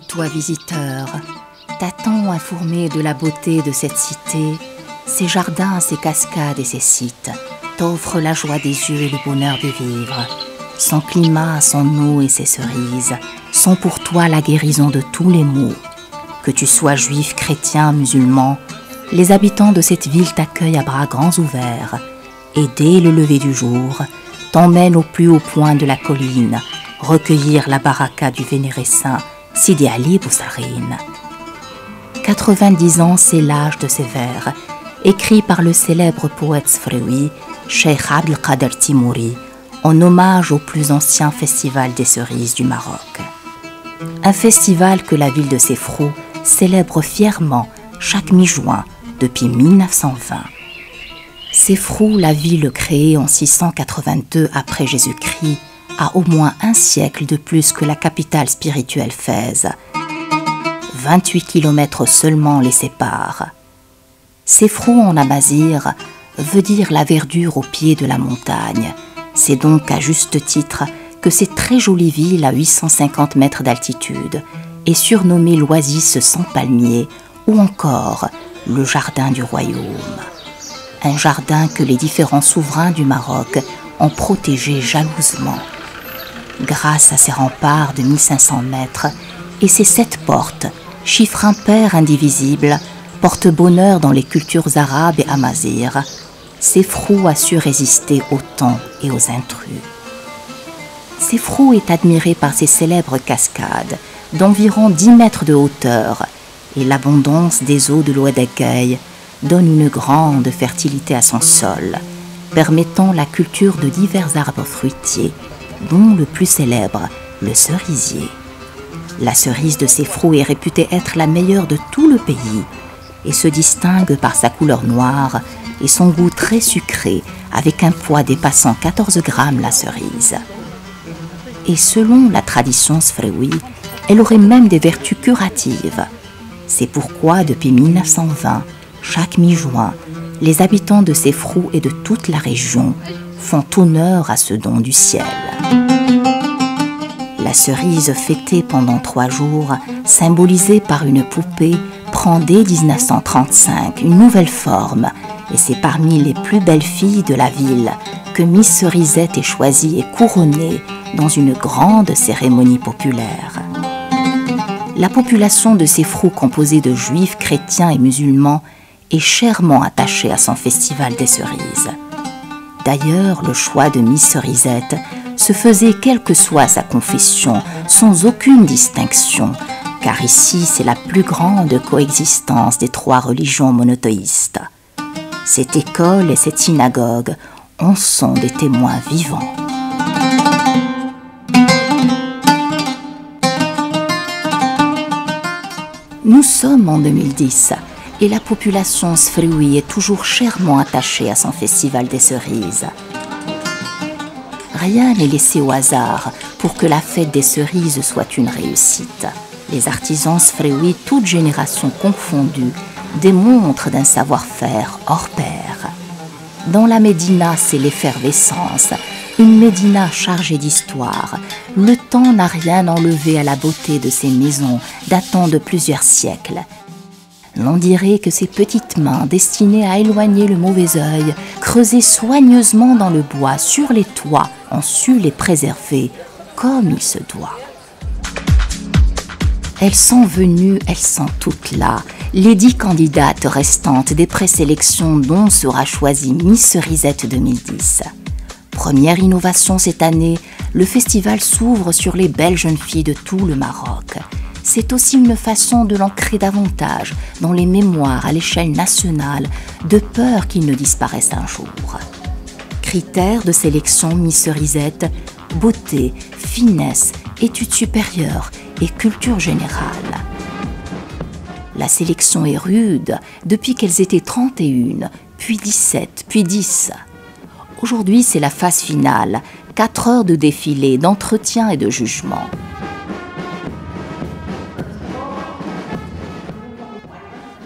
toi visiteur, t'attends informé de la beauté de cette cité. Ses jardins, ses cascades et ses sites t'offrent la joie des yeux et le bonheur de vivre. Son climat, son eau et ses cerises sont pour toi la guérison de tous les maux. Que tu sois juif, chrétien, musulman, les habitants de cette ville t'accueillent à bras grands ouverts et dès le lever du jour, t'emmènent au plus haut point de la colline recueillir la baraka du vénéré saint Sidi Ali Boussarine. 90 ans, c'est l'âge de ces vers, écrits par le célèbre poète sfréoui, Cheikh Abdelkader Timouri, en hommage au plus ancien festival des cerises du Maroc. Un festival que la ville de Sefrou célèbre fièrement chaque mi-juin depuis 1920. Sefrou, la ville créée en 682 après Jésus-Christ, a au moins un siècle de plus que la capitale spirituelle Fès. 28 kilomètres seulement les séparent. Sefrou en amazigh veut dire la verdure au pied de la montagne. C'est donc à juste titre que cette très jolie ville à 850 mètres d'altitude est surnommée l'oasis sans palmiers ou encore le jardin du royaume. Un jardin que les différents souverains du Maroc ont protégé jalousement. Grâce à ses remparts de 1500 mètres et ses 7 portes, chiffre impair indivisible, porte bonheur dans les cultures arabes et amazighs, Sefrou a su résister aux temps et aux intrus. Sefrou est admiré par ses célèbres cascades d'environ 10 mètres de hauteur et l'abondance des eaux de l'Oued donne une grande fertilité à son sol, permettant la culture de divers arbres fruitiers, dont le plus célèbre, le cerisier. La cerise de Sefrou est réputée être la meilleure de tout le pays et se distingue par sa couleur noire et son goût très sucré avec un poids dépassant 14 grammes la cerise. Et selon la tradition sfréoui, elle aurait même des vertus curatives. C'est pourquoi depuis 1920, chaque mi-juin, les habitants de Sefrou et de toute la région font honneur à ce don du ciel. La cerise fêtée pendant 3 jours, symbolisée par une poupée, prend dès 1935 une nouvelle forme et c'est parmi les plus belles filles de la ville que Miss Cerisette est choisie et couronnée dans une grande cérémonie populaire. La population de Sefrou, composée de juifs, chrétiens et musulmans, est chèrement attachée à son festival des cerises. D'ailleurs, le choix de Miss Cerisette se faisait quelle que soit sa confession, sans aucune distinction, car ici c'est la plus grande coexistence des 3 religions monothéistes. Cette école et cette synagogue en sont des témoins vivants. Nous sommes en 2010 et la population sfréoui est toujours chèrement attachée à son festival des cerises. Rien n'est laissé au hasard pour que la fête des cerises soit une réussite. Les artisans sfréoui, toutes générations confondues, démontrent d'un savoir-faire hors pair. Dans la Médina, c'est l'effervescence, une Médina chargée d'histoire. Le temps n'a rien enlevé à la beauté de ces maisons datant de plusieurs siècles. L'on dirait que ces petites mains destinées à éloigner le mauvais œil, creusées soigneusement dans le bois sur les toits, ont su les préserver comme il se doit. Elles sont venues, elles sont toutes là, les 10 candidates restantes des présélections dont sera choisie Miss Cerisette 2010. Première innovation cette année, le festival s'ouvre sur les belles jeunes filles de tout le Maroc. C'est aussi une façon de l'ancrer davantage dans les mémoires à l'échelle nationale, de peur qu'ils ne disparaissent un jour. Critères de sélection Miss Cerisette, beauté, finesse, études supérieures et culture générale. La sélection est rude depuis qu'elles étaient 31, puis 17, puis 10. Aujourd'hui, c'est la phase finale, 4 heures de défilé, d'entretien et de jugement.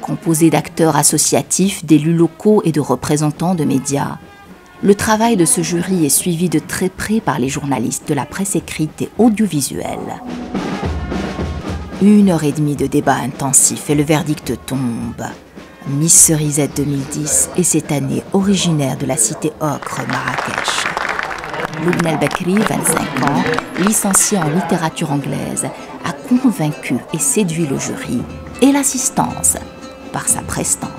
Composé d'acteurs associatifs, d'élus locaux et de représentants de médias, le travail de ce jury est suivi de très près par les journalistes de la presse écrite et audiovisuelle. 1h30 de débat intensif et le verdict tombe. Miss Cerisette 2010 est cette année originaire de la cité Ocre, Marrakech. Loubna El-Bakri, 25 ans, licenciée en littérature anglaise, a convaincu et séduit le jury et l'assistance par sa prestance.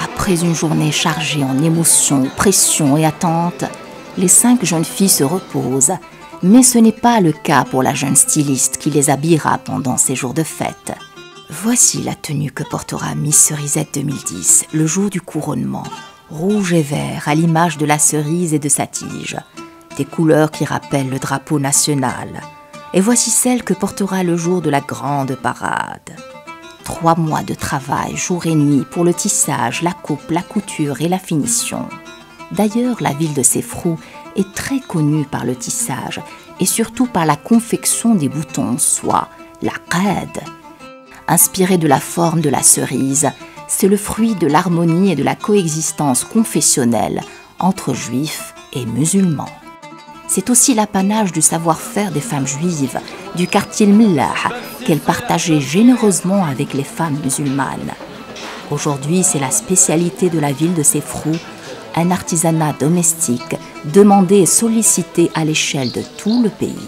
Après une journée chargée en émotions, pression et attentes, les 5 jeunes filles se reposent, mais ce n'est pas le cas pour la jeune styliste qui les habillera pendant ces jours de fête. Voici la tenue que portera Miss Cerisette 2010 le jour du couronnement, rouge et vert à l'image de la cerise et de sa tige, des couleurs qui rappellent le drapeau national. Et voici celle que portera le jour de la grande parade. 3 mois de travail, jour et nuit, pour le tissage, la coupe, la couture et la finition. D'ailleurs, la ville de Sefrou est très connue par le tissage et surtout par la confection des boutons en soie, la qad. Inspiré de la forme de la cerise, c'est le fruit de l'harmonie et de la coexistence confessionnelle entre juifs et musulmans. C'est aussi l'apanage du savoir-faire des femmes juives du quartier Millah qu'elles partageaient généreusement avec les femmes musulmanes. Aujourd'hui, c'est la spécialité de la ville de Sefrou, un artisanat domestique demandé et sollicité à l'échelle de tout le pays.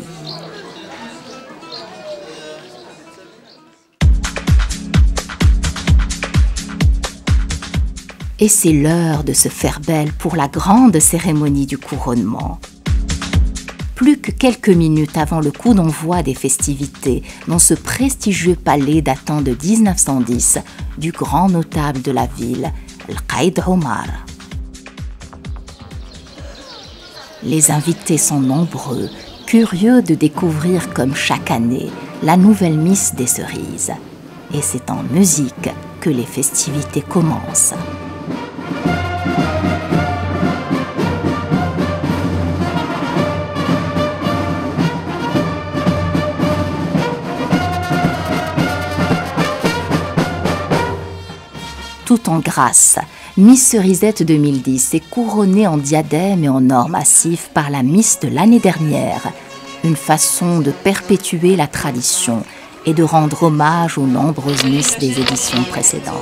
Et c'est l'heure de se faire belle pour la grande cérémonie du couronnement. Plus que quelques minutes avant le coup d'envoi des festivités dans ce prestigieux palais datant de 1910 du grand notable de la ville, Al-Qaïd Omar. Les invités sont nombreux, curieux de découvrir comme chaque année la nouvelle Miss des Cerises. Et c'est en musique que les festivités commencent. Tout en grâce, Miss Cerisette 2010 est couronnée en diadème et en or massif par la Miss de l'année dernière, une façon de perpétuer la tradition et de rendre hommage aux nombreuses Miss des éditions précédentes.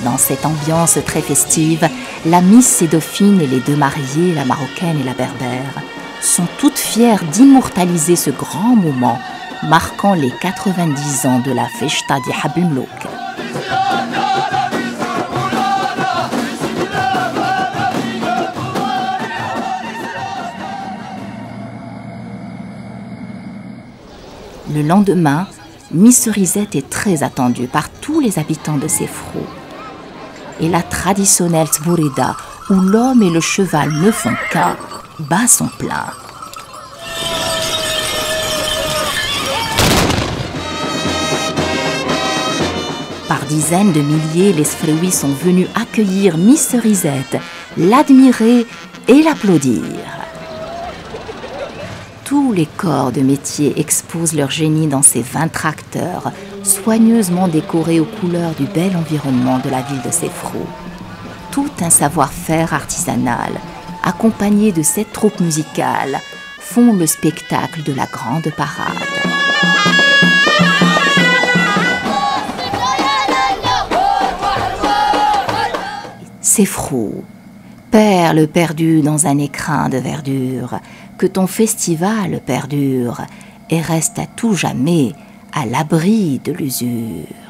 Dans cette ambiance très festive, la Miss et Dauphine et les 2 mariées, la marocaine et la berbère, sont toutes fières d'immortaliser ce grand moment marquant les 90 ans de la Fechta di Habl Mlouk. Le lendemain, Miss Cerisette est très attendue par tous les habitants de Sefrou. Et la traditionnelle Tbourida, où l'homme et le cheval ne font qu'un, bat son plein. Par dizaines de milliers, les Sefrouis sont venus accueillir Miss Cerisette, l'admirer et l'applaudir. Tous les corps de métier exposent leur génie dans ces 20 tracteurs, soigneusement décorés aux couleurs du bel environnement de la ville de Sefrou. Tout un savoir-faire artisanal, accompagné de cette troupe musicale, font le spectacle de la grande parade. Sefrou, perle perdue dans un écrin de verdure, que ton festival perdure et reste à tout jamais à l'abri de l'usure.